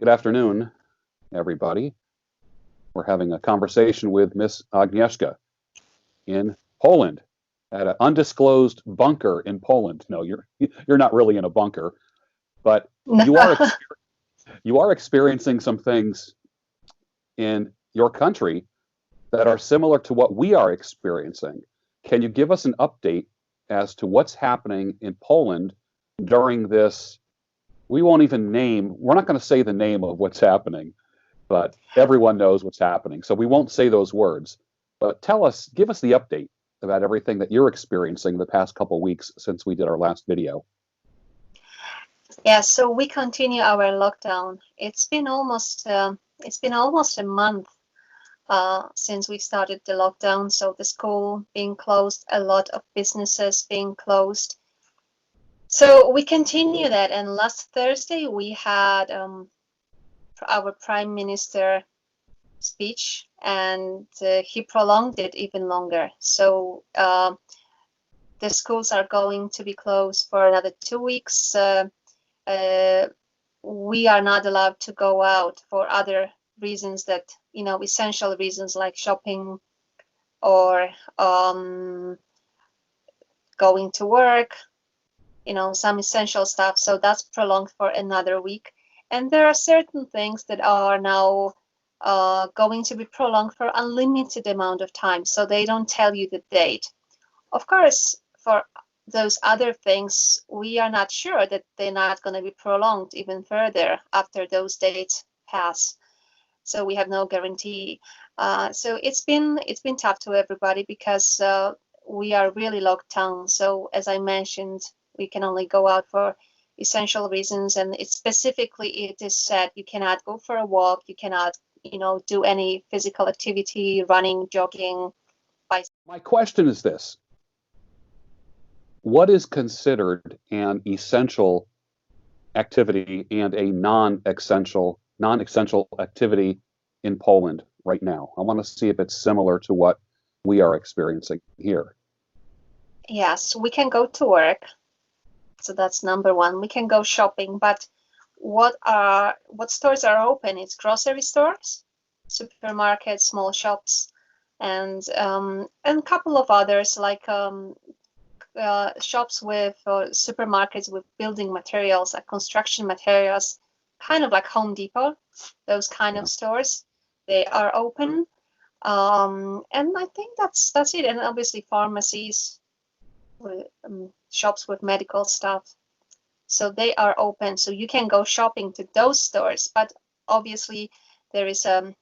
Good afternoon, everybody. We're having a conversation with Miss Agnieszka in Poland at an undisclosed bunker in Poland. No, you're not really in a bunker, but you are you are experiencing some things in your country that are similar to what we are experiencing. Can you give us an update as to what's happening in Poland during this? We won't even name, we're not going to say the name of what's happening, but everyone knows what's happening. So we won't say those words. But give us the update about everything that you're experiencing the past couple of weeks since we did our last video. Yeah, so we continue our lockdown. It's been almost a month since we started the lockdown. So the school being closed, a lot of businesses being closed. So we continue that. And last Thursday we had our Prime Minister speech, and he prolonged it even longer. So the schools are going to be closed for another 2 weeks. We are not allowed to go out for other reasons that, essential reasons like shopping or going to work, some essential stuff. So that's prolonged for another week. And there are certain things that are now going to be prolonged for unlimited amount of time. So they don't tell you the date. Of course, for those other things, we are not sure that they're not going to be prolonged even further after those dates pass. So we have no guarantee. So it's been tough to everybody because we are really locked down. So as I mentioned, we can only go out for essential reasons, and it is said you cannot go for a walk, you cannot, do any physical activity, running, jogging. My question is this. What is considered an essential activity and a non-essential activity in Poland right now? I want to see if it's similar to what we are experiencing here. Yes, we can go to work. So that's number one. We can go shopping, but what stores are open? It's grocery stores, supermarkets, small shops, and a couple of others like shops with supermarkets with building materials, like construction materials, kind of like Home Depot. Those kind of stores, they are open, and I think that's it. And obviously pharmacies, with shops with medical stuff, so they are open. So you can go shopping to those stores, but obviously there is a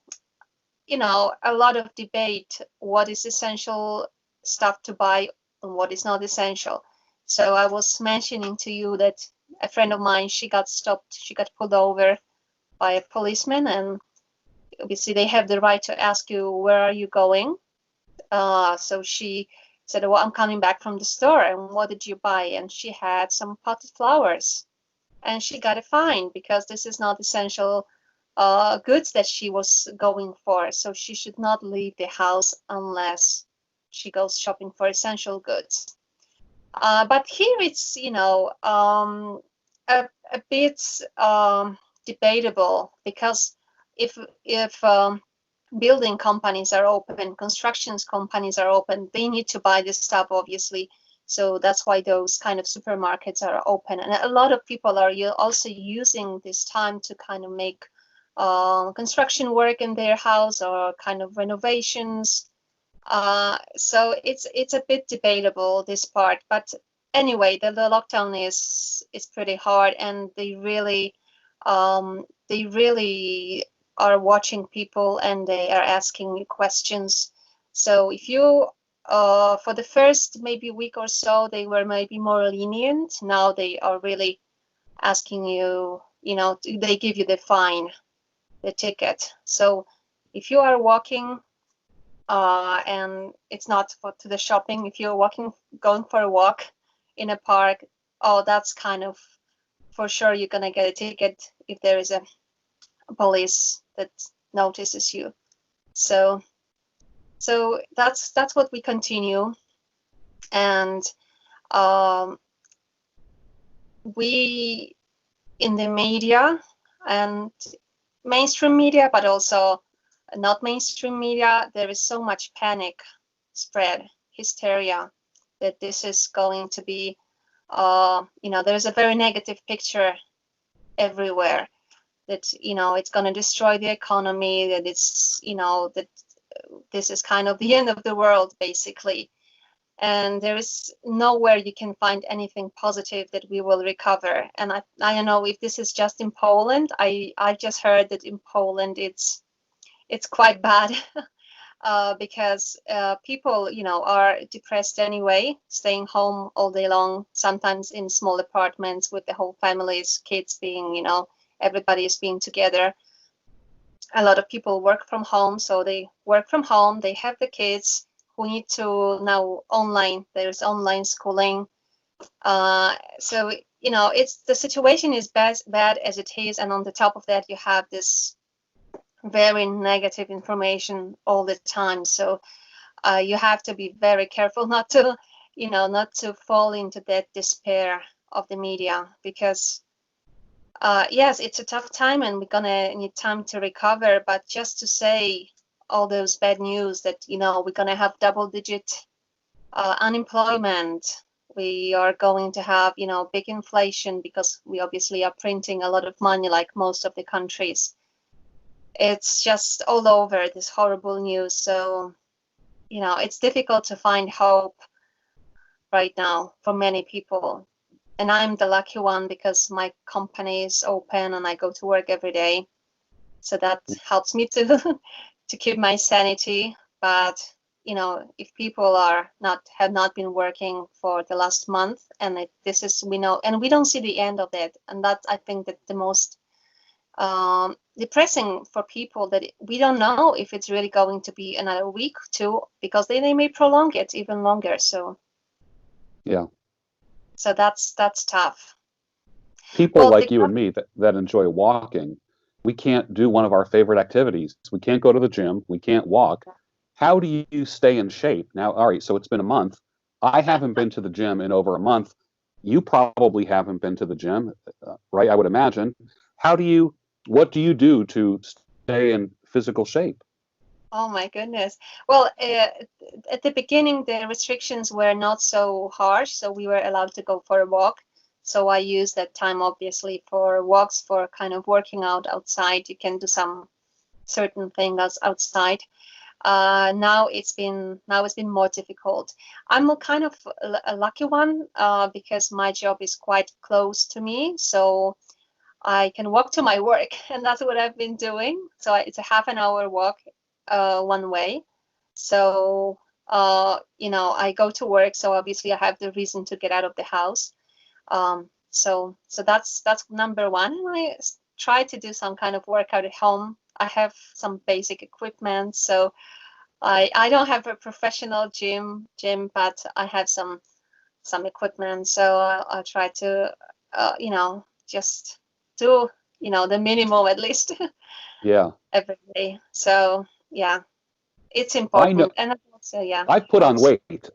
lot of debate what is essential stuff to buy and what is not essential. So I was mentioning to you that a friend of mine, she got stopped, she got pulled over by a policeman, and obviously they have the right to ask you, where are you going? So she said, well, I'm coming back from the store. And what did you buy? And she had some potted flowers, and she got a fine because this is not essential goods that she was going for. So she should not leave the house unless she goes shopping for essential goods. But here it's, a bit debatable, because if building companies are open, constructions companies are open, they need to buy this stuff, obviously. So that's why those kind of supermarkets are open. And a lot of people are also using this time to kind of make construction work in their house or kind of renovations. So it's a bit debatable, this part. But anyway, the lockdown is pretty hard, and they really are watching people, and they are asking you questions. So if you for the first maybe week or so, they were maybe more lenient. Now they are really asking you, they give you the fine, the ticket. So if you are walking and it's not to the shopping, if you're going for a walk in a park, oh, that's kind of for sure you're gonna get a ticket if there is a police that notices you. So that's what we continue. And we in the media and mainstream media, but also not mainstream media, there is so much panic spread, hysteria, that this is going to be, there's a very negative picture everywhere, that, it's going to destroy the economy, that it's, that this is kind of the end of the world, basically. And there is nowhere you can find anything positive that we will recover. And I don't know if this is just in Poland. I just heard that in Poland it's quite bad. Because people, are depressed anyway, staying home all day long, sometimes in small apartments with the whole families, kids being, everybody is being together. A lot of people work from home, so they work from home, they have the kids who need to now there's online schooling. So, it's the situation is bad as it is. And on the top of that, you have this very negative information all the time. So you have to be very careful not to fall into that despair of the media, because yes, it's a tough time and we're gonna need time to recover. But just to say all those bad news that, we're gonna have double-digit unemployment, we are going to have, big inflation, because we obviously are printing a lot of money like most of the countries. It's just all over, this horrible news. So, it's difficult to find hope right now for many people. And I'm the lucky one because my company is open and I go to work every day. So that helps me to to keep my sanity. But, if people have not been working for the last month, and this is, we know, and we don't see the end of that. And that's, I think, that the most depressing for people, that we don't know if it's really going to be another week, 2, because they may prolong it even longer. So Yeah. So that's tough. People like you and me that enjoy walking, we can't do one of our favorite activities. We can't go to the gym. We can't walk. How do you stay in shape? Now, all right, so it's been a month. I haven't been to the gym in over a month. You probably haven't been to the gym, right? I would imagine. What do you do to stay in physical shape? Oh my goodness. Well, at the beginning, the restrictions were not so harsh, so we were allowed to go for a walk. So I use that time obviously for walks, for kind of working out outside. You can do some certain things outside. Now it's been more difficult. I'm a kind of a lucky one, because my job is quite close to me, so I can walk to my work, and that's what I've been doing. So it's a half an hour walk, one way. So I go to work, so obviously I have the reason to get out of the house. So that's number one. And I try to do some kind of workout at home. I have some basic equipment, so I don't have a professional gym, but I have some equipment. So I'll try to just do the minimum at least Yeah. every day. So yeah, it's I know important. And also, yeah, I've put on weight.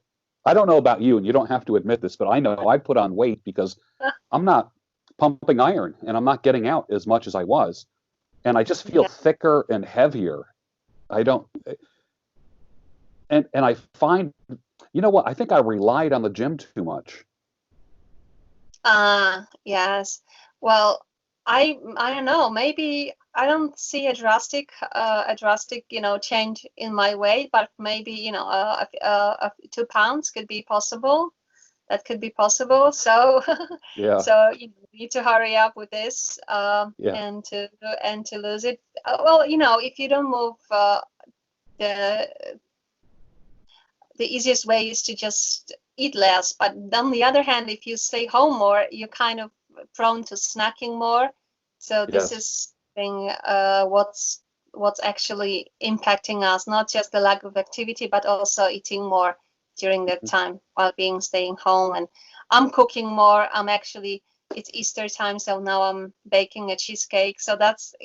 I don't know about you, and you don't have to admit this, but I know I put on weight because I'm not pumping iron and I'm not getting out as much as I was. And I just feel yeah. thicker and heavier. I don't, and I find, you know what? I think I relied on the gym too much. Yes. Well, I don't know. Maybe I don't see a drastic change in my weight, but maybe 2 pounds could be possible. That could be possible. So Yeah. so you need to hurry up with this, Yeah. and to lose it. Well, if you don't move, the easiest way is to just eat less. But on the other hand, if you stay home more, you're kind of prone to snacking more. So this Yes. is thing, what's actually impacting us, not just the lack of activity, but also eating more during that time while staying home. And I'm cooking more. It's Easter time, so now I'm baking a cheesecake. So that's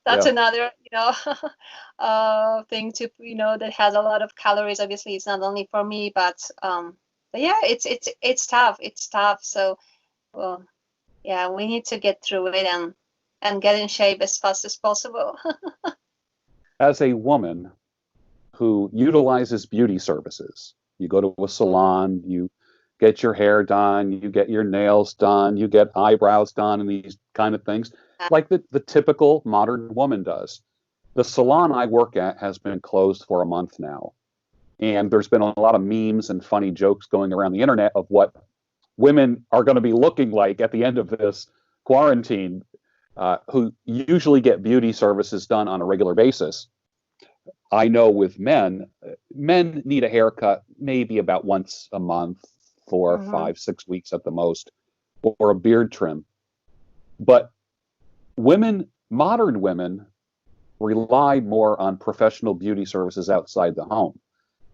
that's Yeah. another thing to that has a lot of calories. Obviously, it's not only for me, but yeah, it's tough. It's tough. So, well, yeah, we need to get through it, and and get in shape as fast as possible. As a woman who utilizes beauty services, you go to a salon, you get your hair done, you get your nails done, you get eyebrows done, and these kind of things, like the typical modern woman does. The salon I work at has been closed for a month now. And there's been a lot of memes and funny jokes going around the internet of what women are going to be looking like at the end of this quarantine, who usually get beauty services done on a regular basis. I know with men, men need a haircut maybe about once a month, 4, 5, 6 weeks at the most, or a beard trim. But women, modern women, rely more on professional beauty services outside the home.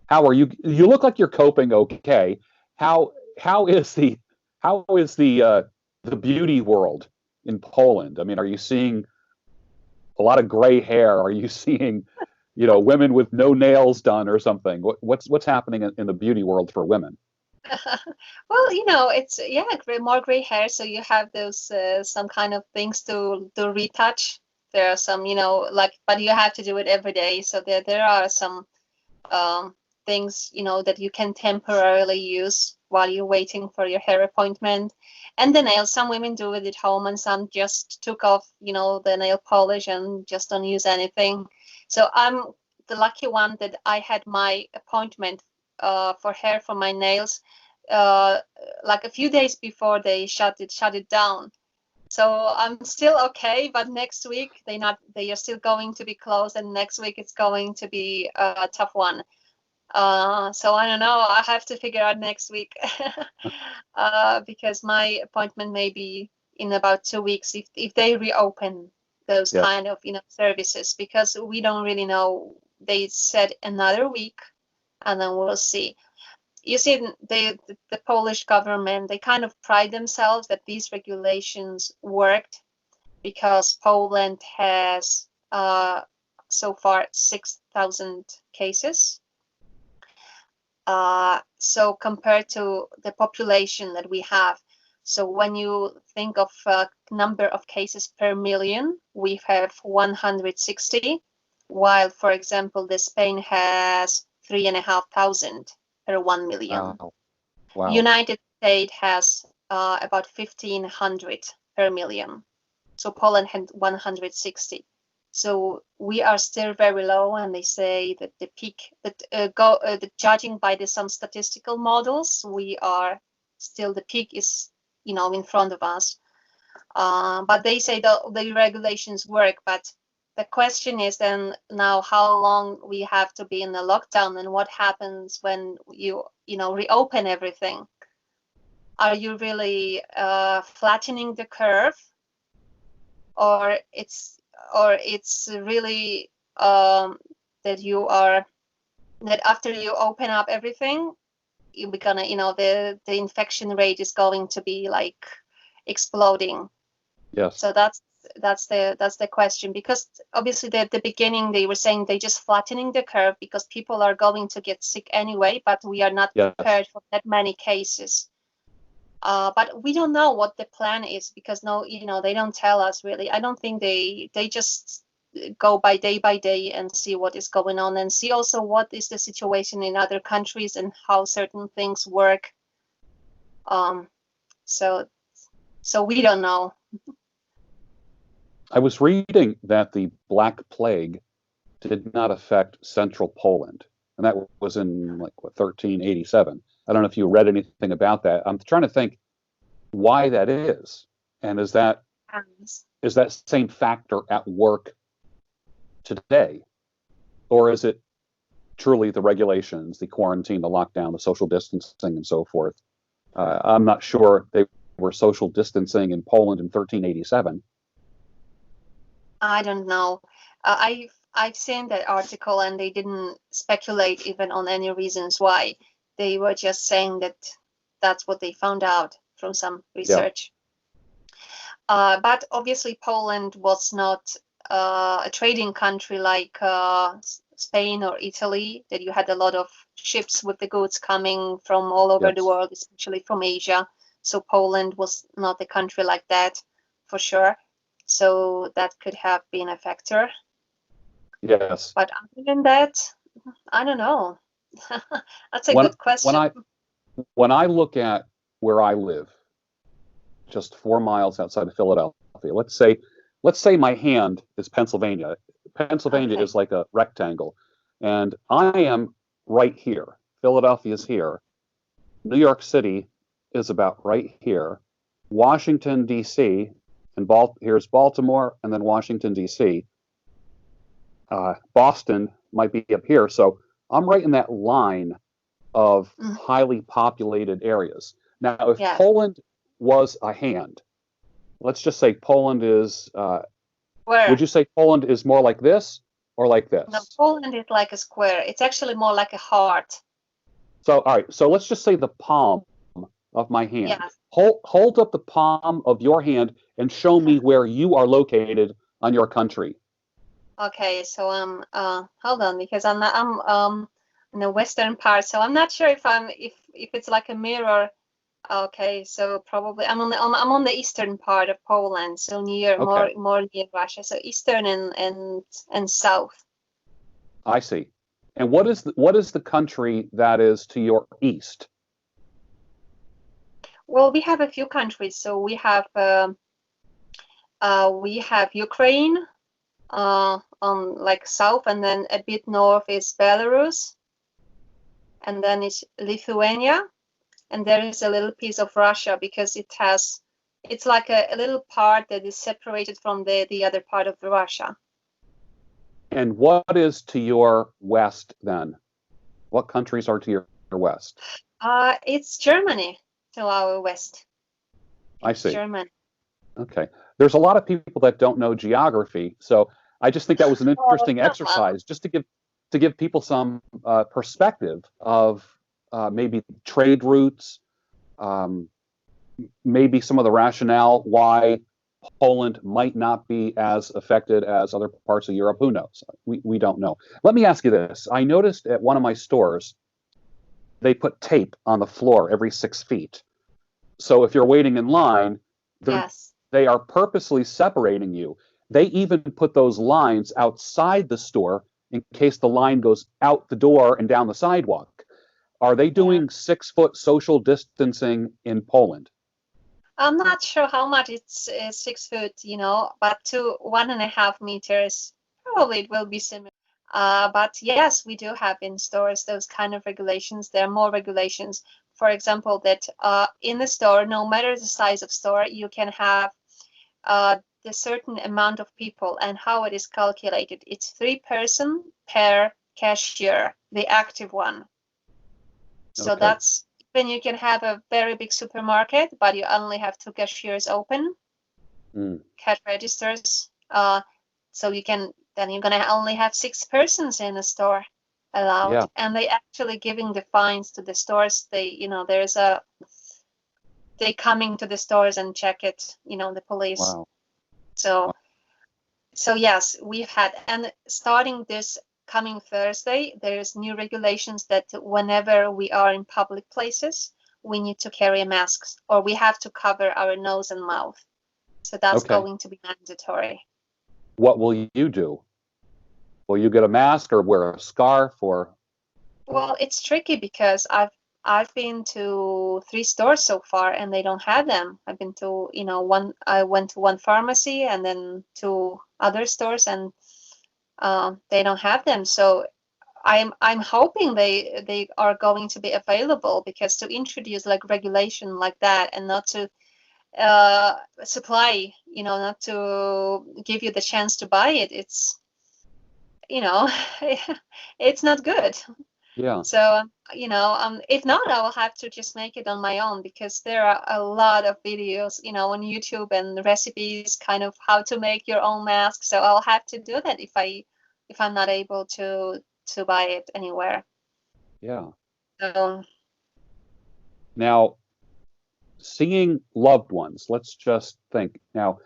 How are you? You look like you're coping okay. How is the beauty world in Poland? I mean, are you seeing a lot of gray hair? Are you seeing, women with no nails done or something? What's happening in the beauty world for women? Well, it's more gray hair, so you have those some kind of things to retouch. There are some, but you have to do it every day. So there are some things, that you can temporarily use while you're waiting for your hair appointment. And the nails, some women do it at home, and some just took off, the nail polish and just don't use anything. So I'm the lucky one that I had my appointment for hair for my nails like a few days before they shut it down. So I'm still okay, but next week they are still going to be closed, and next week it's going to be a tough one. So I don't know. I have to figure out next week because my appointment may be in about 2 weeks if they reopen those Yeah. kind of services, because we don't really know. They said another week, and then we'll see. You see, the Polish government, they kind of pride themselves that these regulations worked, because Poland has so far 6,000 cases. So compared to the population that we have, so when you think of number of cases per million, we have 160, while, for example, the Spain has 3,500 per 1 million. Wow. United States has about 1,500 per million. So Poland had 160. So we are still very low, and they say that the peak, judging by some statistical models, we are still, the peak is in front of us. But they say the regulations work. But the question is then now how long we have to be in the lockdown, and what happens when you reopen everything. Are you really flattening the curve, or it's really that after you open up everything, you're gonna the infection rate is going to be like exploding. Yes. So that's the question, because obviously at the beginning they were saying they just flattening the curve because people are going to get sick anyway, but we are not prepared for that many cases. But we don't know what the plan is, because they don't tell us really. I don't think they just go by day and see what is going on, and see also what is the situation in other countries and how certain things work. So we don't know. I was reading that the Black Plague did not affect central Poland, and that was in 1387. I don't know if you read anything about that. I'm trying to think why that is, and is that same factor at work today, or is it truly the regulations, the quarantine, the lockdown, the social distancing, and so forth? I'm not sure they were social distancing in Poland in 1387. I don't know. I've seen that article, and they didn't speculate even on any reasons why. They were just saying that that's what they found out from some research. Yeah. But obviously Poland was not a trading country like Spain or Italy, that you had a lot of ships with the goods coming from all over the world, especially from Asia. So Poland was not a country like that, for sure. So that could have been a factor. Yes. But other than that, I don't know. That's a When good question. when I look at where I live, just 4 miles outside of Philadelphia, let's say my hand is Pennsylvania. Pennsylvania Okay. is like a rectangle, and I am right here. Philadelphia is here. New York City is about right here. Washington D.C. and here's Baltimore, and then Washington D.C. Boston might be up here, so I'm right in that line of Mhm. highly populated areas. Now, if Yes. Poland was a hand, let's just say Poland is. Would Square. you say Poland is more like this or like No, this? Poland is like a square. It's actually more like a heart. So, all right. So let's just say the palm of my hand. Yes. Hold up the palm of your hand and show me where you are located on your country. Okay, so hold on, because I'm in the western part, so I'm not sure if it's like a mirror. Okay, so probably I'm on the eastern part of Poland, so near Okay, more near Russia, so eastern and south. I see. And what is the country that is to your east? Well, we have a few countries, so we have Ukraine, on like south, and then a bit north is Belarus, and then it's Lithuania, and there is a little piece of Russia because it's like a little part that is separated from the other part of Russia. And what is to your west then? What countries are to your west? It's Germany to our west. I It's see. Germany. Okay. There's a lot of people that don't know geography, so I just think that was an Oh, interesting come on. exercise, just to give people some perspective of maybe trade routes, um, maybe some of the rationale why Poland might not be as affected as other parts of Europe. Who knows? We don't know. Let me ask you this. I noticed at one of my stores, they put tape on the floor every 6 feet. So if you're waiting in line, Yes. they are purposely separating you. They even put those lines outside the store in case the line goes out the door and down the sidewalk. Are they Yeah. doing 6 foot social distancing in Poland? I'm not sure how much it's 6 foot, but to 1.5 meters, probably it will be similar. But yes, we do have in stores those kind of regulations. There are more regulations. For example, that in the store, no matter the size of store, you can have the certain amount of people, and how it is calculated. It's 3 person per cashier, the active one. So Okay. that's when you can have a very big supermarket, but you only have 2 cashiers open, cash registers. So you're gonna only have 6 persons in a store allowed, Yeah. and they actually giving the fines to the stores. They coming to the stores and check it. The police. Wow. So yes, we've had, and starting this coming Thursday, there's new regulations that whenever we are in public places, we need to carry masks, or we have to cover our nose and mouth. So that's Okay. going to be mandatory. What will you do? Will you get a mask or wear a scarf or? Well, it's tricky because I've been to 3 stores so far and they don't have them. I've been to, I went to one pharmacy and then to other stores, and they don't have them. So I'm hoping they are going to be available, because to introduce like regulation like that and not to supply, not to give you the chance to buy it, you know it's not good. Yeah. So if not, I will have to just make it on my own, because there are a lot of videos, on YouTube, and recipes kind of how to make your own mask. So I'll have to do that if I'm not able to buy it anywhere. Yeah. So Now, seeing loved ones, let's just think. Now,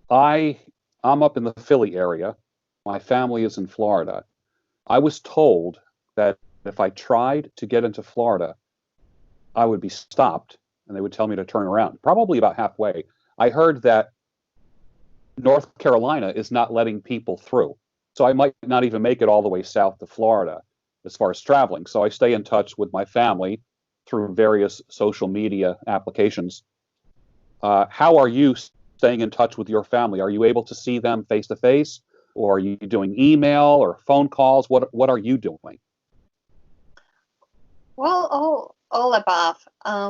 I'm up in the Philly area. My family is in Florida. I was told that if I tried to get into Florida, I would be stopped and they would tell me to turn around, probably about halfway. I heard that North Carolina is not letting people through. So I might not even make it all the way south to Florida as far as traveling. So I stay in touch with my family through various social media applications. How are you staying in touch with your family? Are you able to see them face to face, or are you doing email or phone calls? What are you doing? Well, all above.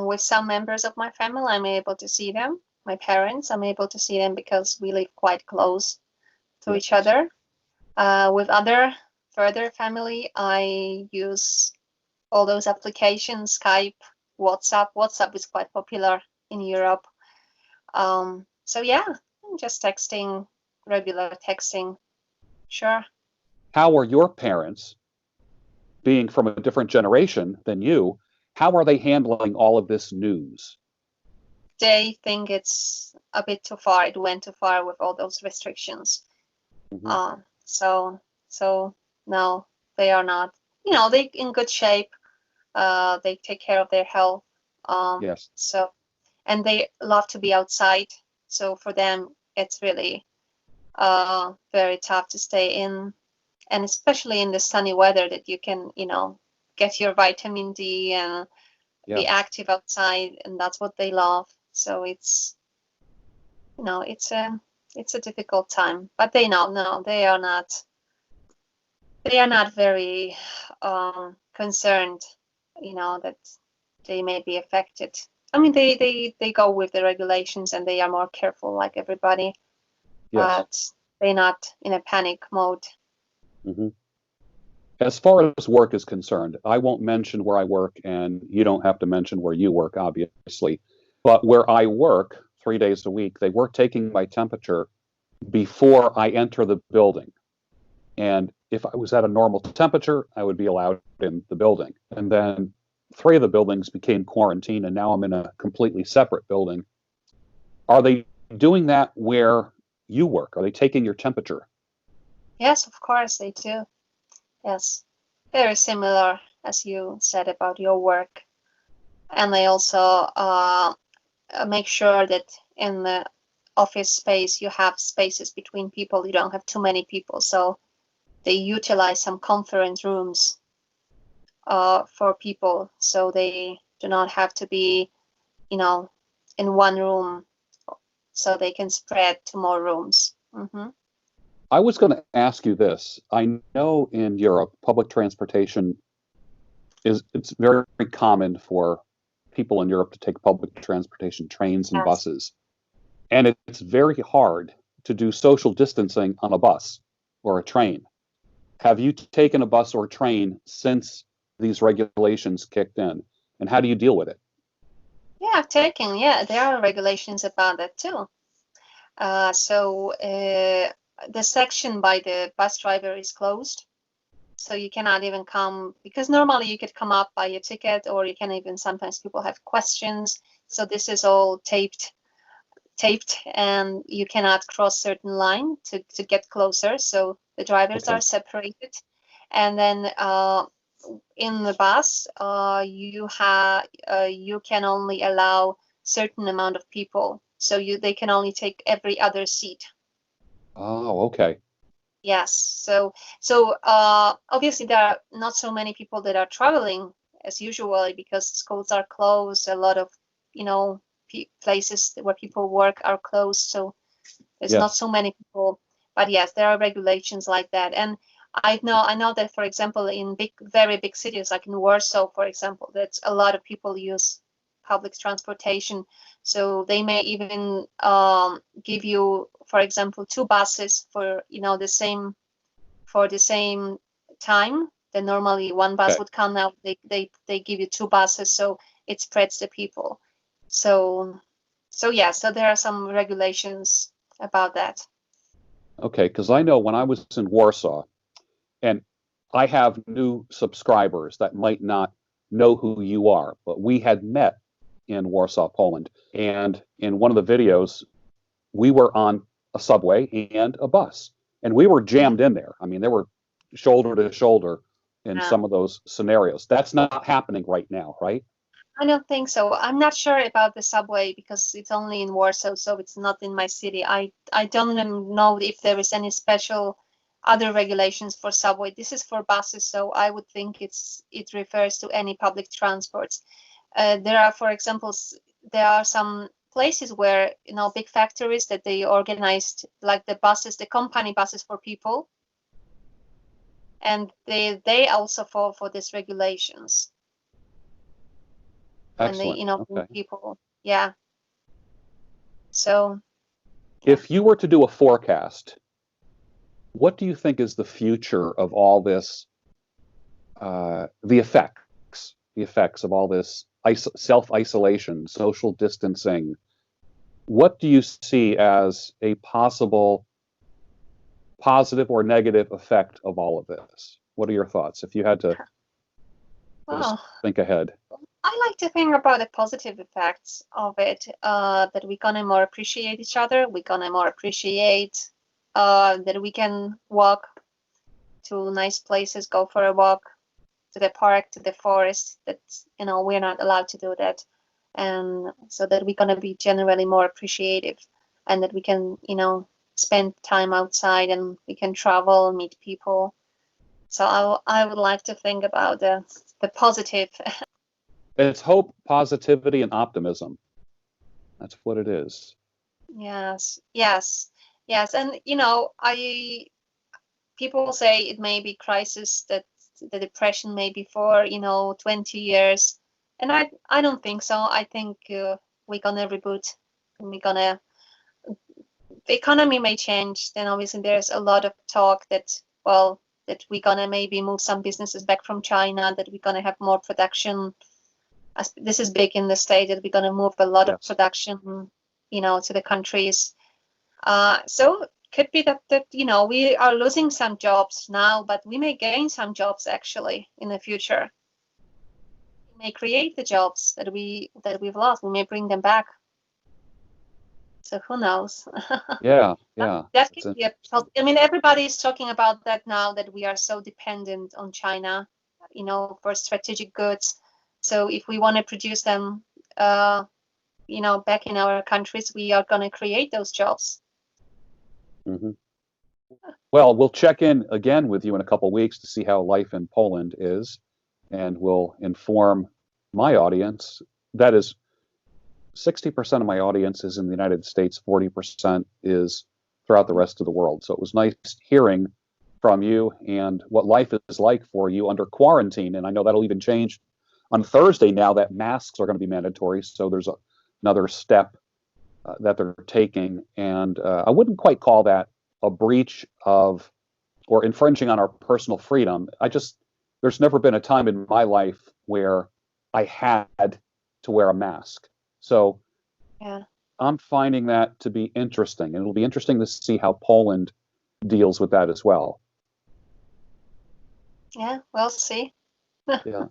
With some members of my family, I'm able to see them. My parents, I'm able to see them because we live quite close to each other. With other further family, I use all those applications, Skype, WhatsApp. WhatsApp is quite popular in Europe. So yeah, just texting, regular texting. Sure. How are your parents, being from a different generation than you, how are they handling all of this news? They think it's a bit too far. It went too far with all those restrictions. Mm-hmm. So no, they are not. They in good shape. They take care of their health. Yes. And they love to be outside. So for them, it's really very tough to stay in, and especially in the sunny weather that you can, get your vitamin D and be Yes. active outside, and that's what they love. So it's a difficult time, but they know, no, they are not very concerned, that they may be affected. I mean, they go with the regulations and they are more careful like everybody, Yes. but they're not in a panic mode. Mm-hmm. As far as work is concerned, I won't mention where I work, and you don't have to mention where you work, obviously. But where I work 3 days a week, they were taking my temperature before I enter the building. And if I was at a normal temperature, I would be allowed in the building. And then 3 of the buildings became quarantine, and now I'm in a completely separate building. Are they doing that where you work? Are they taking your temperature? Yes, of course they do. Yes, very similar as you said about your work. And they also make sure that in the office space you have spaces between people. You don't have too many people. So they utilize some conference rooms for people, so they do not have to be, in one room, so they can spread to more rooms. Mm-hmm. I was going to ask you this. I know in Europe, public transportation it's very common for people in Europe to take public transportation, trains and Yes. buses. And it's very hard to do social distancing on a bus or a train. Have you taken a bus or train since these regulations kicked in? And how do you deal with it? Yeah, I've taken. Yeah, there are regulations about that too. So the section by the bus driver is closed. So you cannot even come, because normally you could come up, buy a ticket, or you can even, sometimes people have questions. So this is all taped, and you cannot cross certain line to get closer. So the drivers Okay. are separated. And then in the bus, you can only allow certain amount of people. So they can only take every other seat. Oh, okay. Yes. So obviously there are not so many people that are traveling as usually because schools are closed. A lot of, places where people work are closed. So there's not Yes. so many people. But yes, there are regulations like that. And I know that, for example, in very big cities like in Warsaw, for example, that's a lot of people use public transportation. So they may even give you, for example, 2 buses for the same time. Then normally one bus Okay. would come out. They give you 2 buses, so it spreads the people. So so there are some regulations about that. Okay. Because I know when I was in Warsaw, and I have new subscribers that might not know who you are, but we had met in Warsaw, Poland. And in one of the videos, we were on a subway and a bus, and we were jammed in there. I mean, there were shoulder to shoulder in Yeah. some of those scenarios. That's not happening right now, right? I don't think so. I'm not sure about the subway because it's only in Warsaw, so it's not in my city. I don't know if there is any special other regulations for subway. This is for buses, so I would think it refers to any public transports. There are, for example, there are some places where big factories that they organized like the buses, the company buses for people, and they also fall for these regulations when they Excellent. bring Okay. people. Yeah. So If you were to do a forecast, what do you think is the future of all this, the effects of all this self-isolation, social distancing? What do you see as a possible positive or negative effect of all of this? What are your thoughts? If you had to just well, think ahead. I like to think about the positive effects of it, that we're gonna more appreciate each other. We're gonna more appreciate that we can walk to nice places, go for a walk to the park, to the forest. That we're not allowed to do that, and so that we're gonna be generally more appreciative, and that we can spend time outside and we can travel, meet people. So I would like to think about the positive. It's hope, positivity, and optimism. That's what it is. Yes, yes, yes. And I people say it may be crisis, that the depression may be for 20 years, and I don't think so. I think we're gonna reboot, and we're gonna the economy may change. Then obviously there's a lot of talk that, well, that we're gonna maybe move some businesses back from China, that we're gonna have more production. As this is big in the state, that we're gonna move a lot of Yes. production, to the countries. So could be that we are losing some jobs now, but we may gain some jobs actually in the future. We may create the jobs that we've lost. We may bring them back. So who knows? Yeah. Yeah. That It's could be a. interesting. I mean, everybody is talking about that now, that we are so dependent on China, for strategic goods. So if we want to produce them, back in our countries, we are going to create those jobs. Hmm. Well, we'll check in again with you in a couple of weeks to see how life in Poland is, and we'll inform my audience. That is, 60% of my audience is in the United States, 40% is throughout the rest of the world. So it was nice hearing from you and what life is like for you under quarantine. And I know that'll even change on Thursday now that masks are going to be mandatory. So there's another step that they're taking. And I wouldn't quite call that a breach of or infringing on our personal freedom. There's never been a time in my life where I had to wear a mask. So Yeah. I'm finding that to be interesting. And it'll be interesting to see how Poland deals with that as well. Yeah, we'll see. Yeah.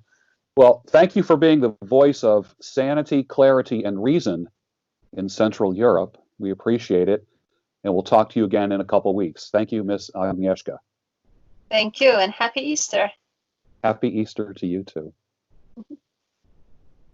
Well, thank you for being the voice of sanity, clarity, and reason in Central Europe. We appreciate it. And we'll talk to you again in a couple of weeks. Thank you, Miss Agnieszka. Thank you, and happy Easter. Happy Easter to you too.